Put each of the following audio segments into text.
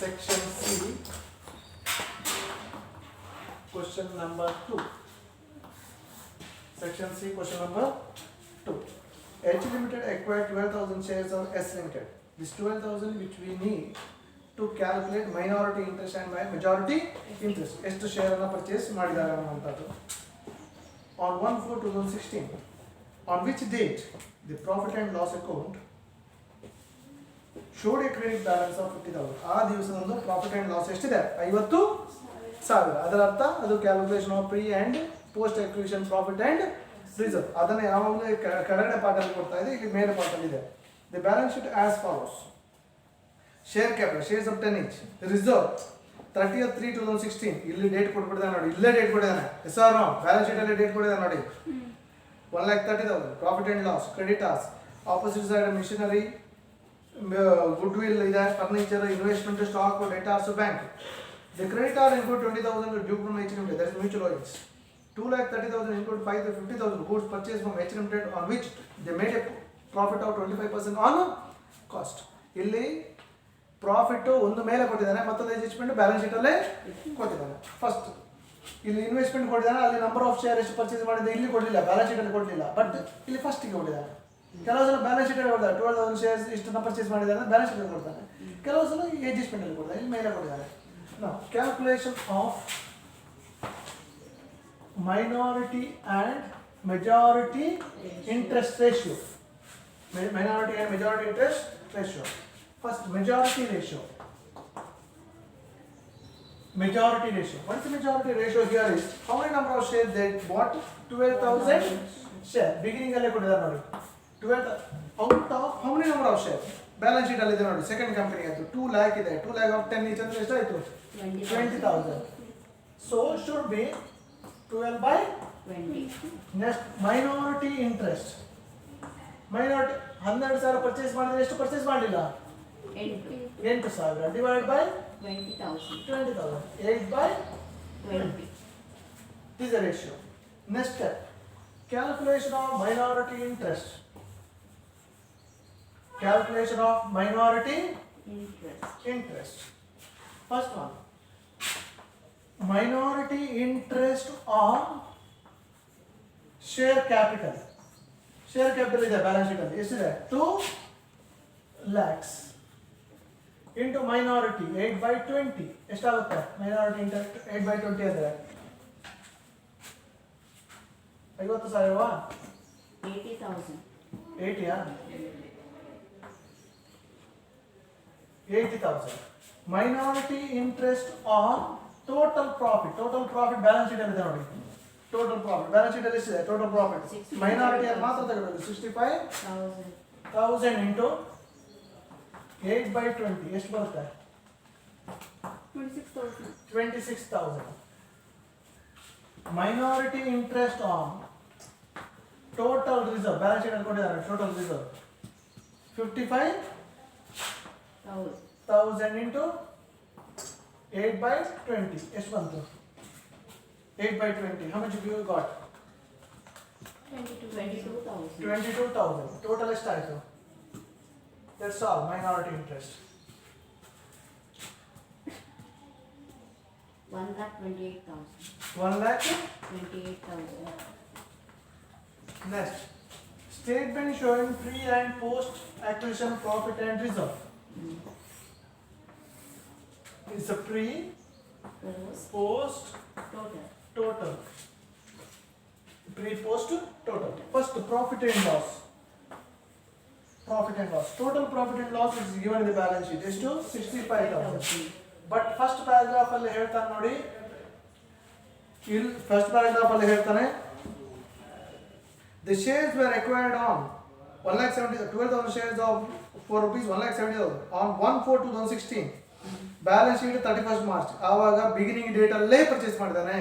Section C, question number 2. Section C, question number 2. H Limited acquired 12,000 shares of S Limited. This 12,000 which we need to calculate minority interest and majority interest. ಎಷ್ಟು share ಅನ್ನು purchase ಮಾಡಿದ್ದಾರೆ ಅನ್ನುವಂಥದ್ದು. On 1/4/2016, on which date the profit and loss account showed a credit balance of 50,000. ಆ ದಿವಸದಂದು profit and loss ಎಷ್ಟಿದೆ? 50,000. ಅದರ ಅರ್ಥ ಅದು calculation of pre and post acquisition profit and reserve. ಅದನ್ನು ಯಾವಾಗಲೂ ಕೆಳಗಡೆ ಪಾರ್ಟಲ್ಲಿ ಕೊಡ್ತಾ ಇದೆ, ಇಲ್ಲಿ ಮೇಲೆ ಪಾರ್ಟಲ್ಲಿ ಇದೆ. The balance sheet as follows. Share capital shares of 10 each. Reserve 30/3/2016. ಇಲ್ಲಿ ಡೇಟ್ ಕೊಟ್ಬಿಟ್ಟಿದ್ದಾನೆ ನೋಡಿ, ಇಲ್ಲೇ ಡೇಟ್ ಕೊಟ್ಟಿದ್ದಾನೆ. Yes or no? ಬ್ಯಾಲೆನ್ಸ್ ಶೀಟಲ್ಲಿ ಡೇಟ್ ಕೊಟ್ಟಿದ್ದಾನೆ ನೋಡಿ. 1,30,000. Profit and loss creditors opposite side machinery, goodwill ಇದೆ, furniture, investment, stock, debtors, bank. The creditor include 20,000 due from H Limited, that is mutual holdings. 2,30,000 include 50,000 goods purchased from H Limited on which they made a profit of 25% on cost. ಇಲ್ಲಿ profit ಒಂದು ಮೇಲೆ ಕೊಟ್ಟಿದ್ದಾನೆ, ಮತ್ತೊಂದು adjustment balance sheet ಅಲ್ಲೇ ಕೊಟ್ಟಿದ್ದಾನೆ. First ಇಲ್ಲಿ investment ಕೊಟ್ಟಿದ್ದಾನೆ, ಅಲ್ಲಿ ನಂಬರ್ ಆಫ್ ಶೇರ್ ಎಷ್ಟು ಪರ್ಚೇಸ್ ಮಾಡಿದೆ ಇಲ್ಲಿ ಕೊಡಲಿಲ್ಲ, ಬ್ಯಾಲೆನ್ಸ್ ಶೀಟ್ ಅಲ್ಲಿ ಕೊಡಲಿಲ್ಲ. ಬಟ್ ಇಲ್ಲಿ ಫಸ್ಟಿಗೆ ಕೊಟ್ಟಿದ್ದಾನೆ. ಕೆಲವು ಸಲ ಬ್ಯಾಲೆನ್ಸ್ ಶೀಟ್ ಅಲ್ಲಿ ಕೊಡ್ತಾರೆ, 12,000 ಶೇರ್ಸ್ ಇಷ್ಟನ್ನು ಪರ್ಚೇಸ್ ಮಾಡಿದ್ದಾರೆ ಅಂತ ಬ್ಯಾಲೆನ್ಸ್ ಶೀಟ್ ಅಲ್ಲಿ ಕೊಡ್ತಾನೆ. ಕೆಲವು ಸಲ ಅಡ್ಜಸ್ಟ್ಮೆಂಟ್ ಅಲ್ಲಿ ಕೊಡ್ತಾರೆ, ಇಲ್ಲಿ ಮೇಲೆ ಕೊಟ್ಟಿದ್ದಾರೆ. Now, calculation of minority and majority interest ratio. Minority and majority interest ratio. First, majority ratio. Majority ratio. What is the majority ratio here is how many number of shares they bought? 12,000 shares. Beginning alle kodidare nodi. 12 out of how many number of shares? Balance sheet ಅಲ್ಲಿ ಇದೆ ನೋಡಿ, second company ಅದು 2 lakh ಇದೆ. 2 lakh of 10 each ಅಂದ್ರೆ ಎಷ್ಟಾಯ್ತು? 20,000. So should be 12/20. Next, minority interest. Minority 12,000 purchase ಮಾಡಿದ್ರೆ ಎಷ್ಟು purchase ಮಾಡಲಿಲ್ಲ? 8,000 divided by 20,000. 8/20. This is the ratio. Next step, calculation of minority interest. Calculation of minority interest. First one, minority interest on share capital. Share capital is a balance sheet ಅಲ್ಲಿ ಎಷ್ಟಿದೆ? 2 lakhs into minority 8/20. ಎಷ್ಟಾಗುತ್ತೆ minority interest? 8/20 ಅಂದ್ರೆ 50,000. 80,000. 80 80,000. Minority interest on total profit. Total profit balance sheet ಅಲ್ಲಿ ಇದೆ ನೋಡಿ. Total profit balance sheet ಅಲ್ಲಿ ಎಷ್ಟಿದೆ? Total profit minority ಅಲ್ಲಿ ಮಾತ್ರ ತಗೋಬೇಕು. 65,000 into 8/20 ಎಷ್ಟು ಬರುತ್ತೆ? 26,000. Minority interest on total reserve balance sheet ಅಲ್ಲಿ ಕೊಟ್ಟಿದ್ದಾರೆ. Total reserve 55,000 into 8/20 ಎಷ್ಟು ಬಂತು? 8/20. How much you got? 22,000. Total ಎಷ್ಟಾಯಿತು? That's all minority interest. 1,28,000. 1,28,000. Next, statement showing pre and post acquisition profit and reserve. It's a pre, post, total. Pre, post, total. First, profit and loss. Profit and loss. Total profit and loss is given in the balance sheet. ಎಷ್ಟು? 65,000. But first paragraph ಅಲ್ಲಿ ಹೇಳ್ತಾನೆ ನೋಡಿ, ಇಲ್ಲಿ first paragraph ಅಲ್ಲಿ ಹೇಳ್ತಾನೆ the shares were acquired on 12,000 shares of for rupees 1,70,000 on 1/4/2016. Balance sheet 31st March. ಆವಾಗ beginning date ಅಲ್ಲೇ purchase ಮಾಡಿದಾನೆ.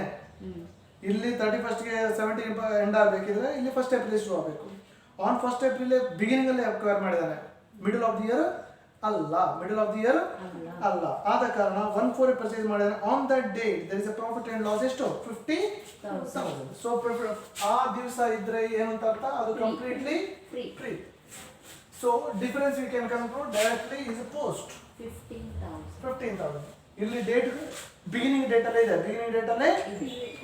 ಇಲ್ಲಿ 31st ಗೆ 17 ಎಂಡ್ ಆಗಬೇಕಿದ್ರೆ ಇಲ್ಲಿ 1st ಏಪ್ರಿಲ್ ಶುರು ಆಗಬೇಕು. ಆನ್ 1st ಏಪ್ರಿಲ್ ಬಿಗಿನಿಂಗ್ ಅಲ್ಲಿ ಅಕ್ವೈರ್ ಮಾಡಿದಾನೆ. ಮಿಡಲ್ ಆಫ್ ದಿ ಇಯರ್ ಅಲ್ಲ. ಆದ ಕಾರಣ 1/4 ಪರ್ಚೇಸ್ ಮಾಡಿದಾನೆ. On that date there is a profit and loss ಎಷ್ಟು? 50,000. ಸೊ ಆ ದಿವಸ ಇದ್ರೆ ಏನಂತ ಅರ್ಥ? ಅದು completely free. So difference we can conclude directly is post 15,000. 15,000. ಇಲ್ಲಿ ಡೇಟ್ ಬಿಗಿನಿಂಗ್ ಡೇಟ್ ಅಲ್ಲೇ ಇದೆ, ಬಿಗಿನಿಂಗ್ ಡೇಟ್ ಅಲ್ಲೇ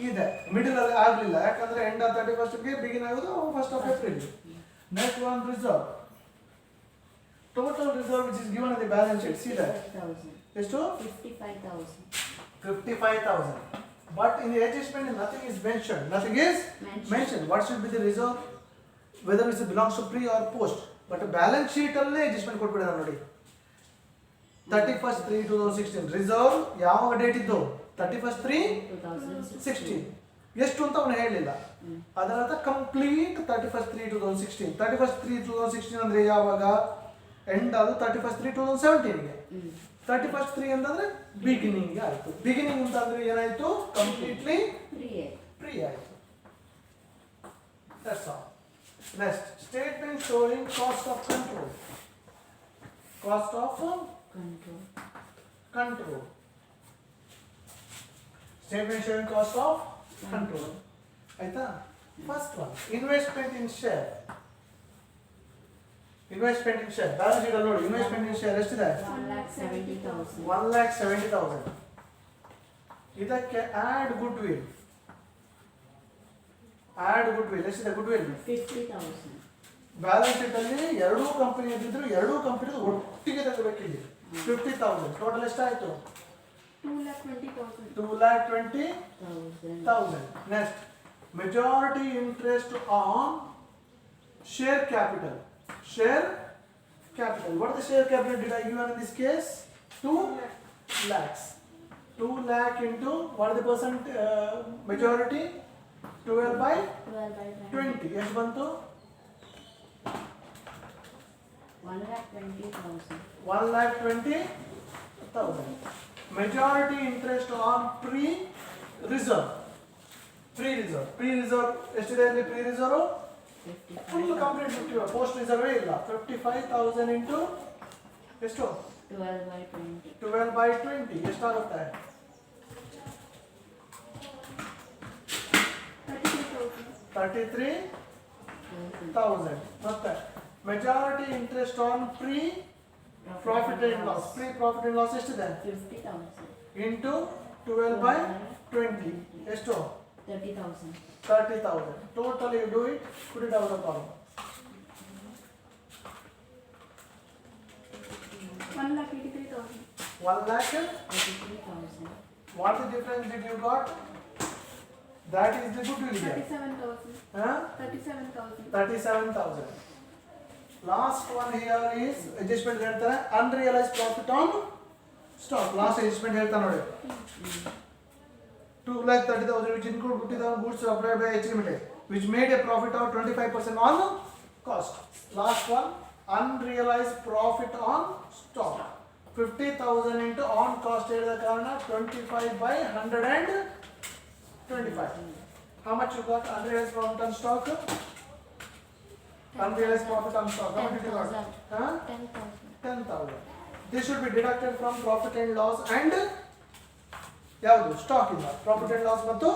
ಇದೆ, ಮಿಡಲ್ ಅಲ್ಲಿ ಆಗಲಿಲ್ಲ ಯಾಕಂದ್ರೆ ಎಂಡ್ 31st ಗೆ ಬಿಗಿನ್ ಆಗೋದು 1st of April. Next one, reserve. Total reserve which is given in the balance sheet, see that 55,000. ಎಷ್ಟು 55,000. 55,000. But in the adjustment nothing is mentioned. Nothing is mentioned. What should be the reserve? Whether it belongs to pre or post. But balance sheet ಅಲ್ಲೇ adjustment ಕೊಟ್ಬಿಟ್ಟಿದ್ದಾರೆ ನೋಡಿ. 31/3/2016 reserve ಯಾವ date ಇದ್ದು 31/3/2016 ಎಷ್ಟು ಅಂತ ಅವನು ಹೇಳಲಿಲ್ಲ. ಅದರ ಅರ್ಥ ಕಂಪ್ಲೀಟ್ 31/3/2016. 31/3/2016 ಅಂದ್ರೆ ಯಾವಾಗ ಎಂಡ್ ಅದು 31/3/2017 ಗೆ. 31/3 ಅಂತಂದ್ರೆ ಬಿಗಿನಿಂಗ್ ಆಯ್ತು. ಬಿಗಿನಿಂಗ್ ಅಂತಂದ್ರೆ ಏನಾಯ್ತು, ಕಂಪ್ಲೀಟ್ಲಿ ಫ್ರೀ ಆಯ್ತು. That's all. Next, statement showing cost of control. Cost of control. Statement showing cost of control. ಆಯ್ತಾ? First one, investment in share. Investment in share. Balance sheet ಅಲ್ಲಿ ನೋಡಿ, ಇನ್ವೆಸ್ಟ್ಮೆಂಟ್ ಇನ್ ಶೇರ್ ಎಷ್ಟಿದೆ? 1,70,000. 1,70,000. ಇದಕ್ಕೆ add goodwill. Add goodwill ಎಷ್ಟಿದೆ? Goodwill 50,000. Balance sheet ಅಲ್ಲಿ ಎರಡೂ company ಇದ್ದಿದ್ರು, ಎರಡೂ company ಒಟ್ಟಿಗೆ ತಗೋಬೇಕಿದೆ. 50,000 ಟೋಟಲ್ ಎಷ್ಟಾಯ್ತು? 2,20,000. Next, majority interest on share capital. Share capital. What is the share capital did I give in this case? 2 lakhs. 2 lakh into what is the percent majority? 12/20. Yes, bantu? 1,20,000. 1,20,000. Majority interest on pre-reserve. Pre-reserve. ಎಷ್ಟಿದೆ ಇಲ್ಲಿ pre-reserve? Full complete ಬಿಟ್ಟಿವ, post ರಿಸರ್ವೇ ಇಲ್ಲ. 55,000 into ಎಷ್ಟು? 12/20. 12/20 ಎಷ್ಟಾಗುತ್ತೆ? 33,000. ಮತ್ತೆ majority interest on pre profit and loss. Pre profit and loss ಎಷ್ಟಿದೆ? 50,000. Into 12/20 ಎಷ್ಟು? 30,000. 30,000. Total you do it, put it out of column. 1,83,000. 1,83,000. What the difference did you got? That is the goodwill here. 37,000. Huh? 37,000. 37,000. Last one here is adjustment ಹೇಳ್ತಾರೆ unrealized profit on stock. Last adjustment ಹೇಳ್ತಾ ನೋಡಿ. 2,30,000 which include 50,000 goods supplied by H Limited, which made a profit of 25% on cost. Last one, unrealized profit on stock. 50,000 into on cost ಹೇಳಿದ ಕಾರಣ 25/125. How much you got unrealized profit on stock? Unrealized profit on stock. How much did you got? 10,000. 10,000. This should be deducted from profit and loss and ಯಾವುದು? Stock ಇಂದ. Profit and loss ಮತ್ತು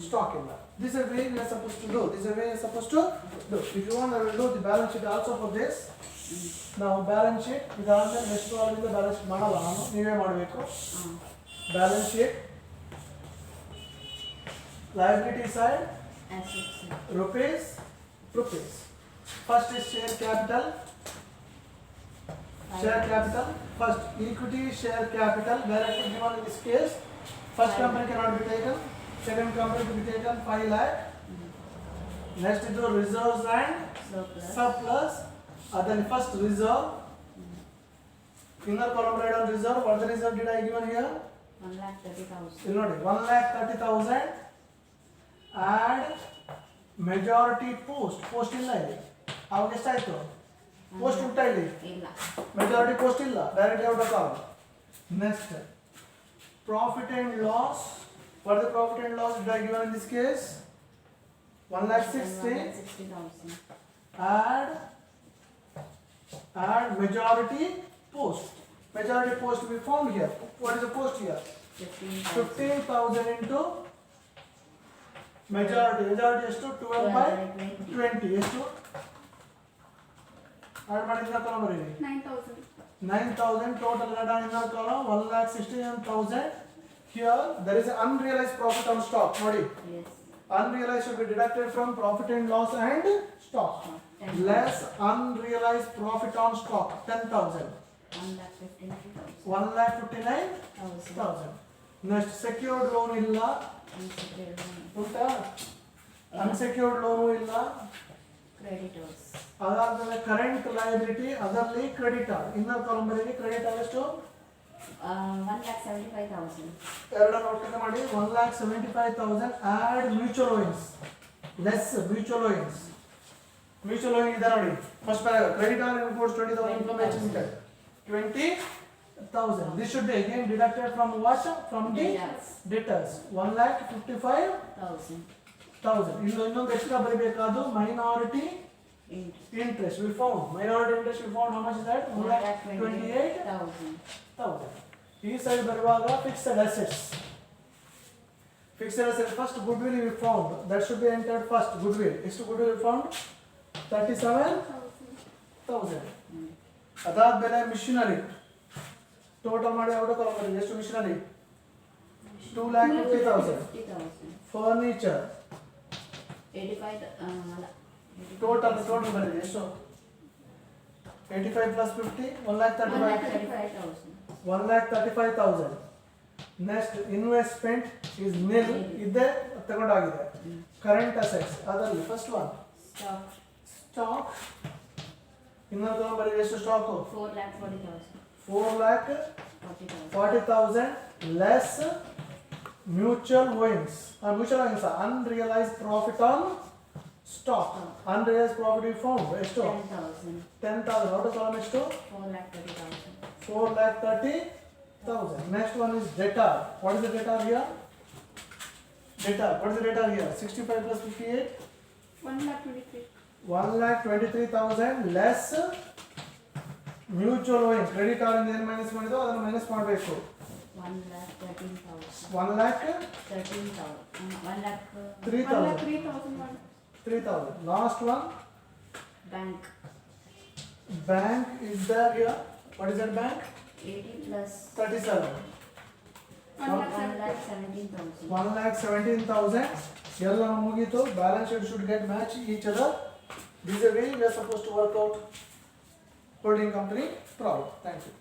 stock ಇಂದ. This is way we are supposed to do. This is way we are supposed to do. If you want, I will do the balance sheet also for this. Now balance sheet ಇದಾದ್ಮೇಲೆ next ವಾರದಿಂದ balance sheet ಮಾಡಲ್ಲ ನಾನು, ನೀವೇ ಮಾಡಬೇಕು. Balance sheet liability side Assets. rupees. First is share capital. Share capital. First equity share capital directly given in this case. First company cannot be taken. Second company to be taken 5 lakh. Next is the reserves and surplus. Then first reserve. Inner column write on reserve. What the reserve did I given here? 1,30,000. ಇಲ್ಲಿ ನೋಡಿ 1,30,000. Add majority post ಇಲ್ಲ ಇಲ್ಲಿ. ಅವಾಗ ಎಷ್ಟಾಯ್ತು? Post ಉಂಟಾ ಇಲ್ಲಿ? ಇಲ್ಲ. Majority post ಇಲ್ಲ, directly out of column. Next, profit and loss. What the profit and loss did I given in this case? 1,60,000. 1,60,000. Add majority post. Majority post to be found here. What is the post here? 15,000 into majority. Majority ಎಷ್ಟು? 12/20 ಎಷ್ಟು? Add ಮಾಡಿ inner column ಬರೀರಿ 9,000. 9,000 total add on innner column 1,61,000. Here there is unrealized profit on stock. Nodi. Yes. Unrealized should be deducted from profit and loss and stock. Less unrealized profit on stock 10,000. 1,59,000. Next secured loan illa. Unta? Unsecured loan illa. Creditors. ಅದಾದ್ಮೇಲೆ current liability ಅದರಲ್ಲಿ creditor inner column ಬರೀರಿ creditor ಎಷ್ಟು 1,75,000. ಎರಡನ್ನು ಒಟ್ಟಿಗೆ ಮಾಡಿ 1,75,000 add mutual ಓಯಿನ್ಸ್ less mutual ಓಯಿನ್ಸ್ ಇದೆ ನೋಡಿ first paragraph creditor includes 20,000 from HMT 20,000 this should be again deducted from what from the debtors 1,55,000 ಇನ್ನೊಂದು ಎಕ್ಸ್ಟ್ರಾ ಬರೀಬೇಕಾದ್ದು minority interest we found minority interest we found how much is that 1,28,000 ಈ side ಬರುವಾಗ fixed assets first goodwill we found that should be entered first goodwill ಎಷ್ಟು goodwill we found 37,000 ಅದಾದ್ಮೇಲೆ missionary total ಮಾಡಿ out column ಬರೀ ಎಷ್ಟು missionary 2,50,000 furniture 85,000. Total ಬರೀ ಎಷ್ಟು 85 plus 50 1,35,000 1,35,000 next investment is nil ಇದೆ ತಗೊಂಡಾಗಿದೆ ಕರೆಂಟ್ ಅಸೆಟ್ಸ್ ಅದರಲ್ಲಿ ಫಸ್ಟ್ ಒನ್ ಸ್ಟಾಕ್ ಇನ್ನೊಂದು ತಗೊಂಡು ಬರೀ ಎಷ್ಟು ಸ್ಟಾಕ್ 4,40,000 ಲೆಸ್ ಮ್ಯೂಚುವಲ್ ಓಯಿನ್ಸ್ unrealized profit on stock unrealized profit we found ಎಷ್ಟು 10,000 out of column ಎಷ್ಟು 4,30,000 next one is debtor what is the debtor here 65 plus 58 1,23,000 less mutual owing creditor ಇಂದ ಏನು minus ಮಾಡಿದೋ ಅದನ್ನು ಮೈನಸ್ ಮಾಡಬೇಕು 1,13,000 last one bank is there here what is that bank 80 plus 37 1,17,000. 1,17,000 ಎಲ್ಲ ಮುಗೀತು balance sheet should get match each other this is the way we are supposed to work out holding company problem thank you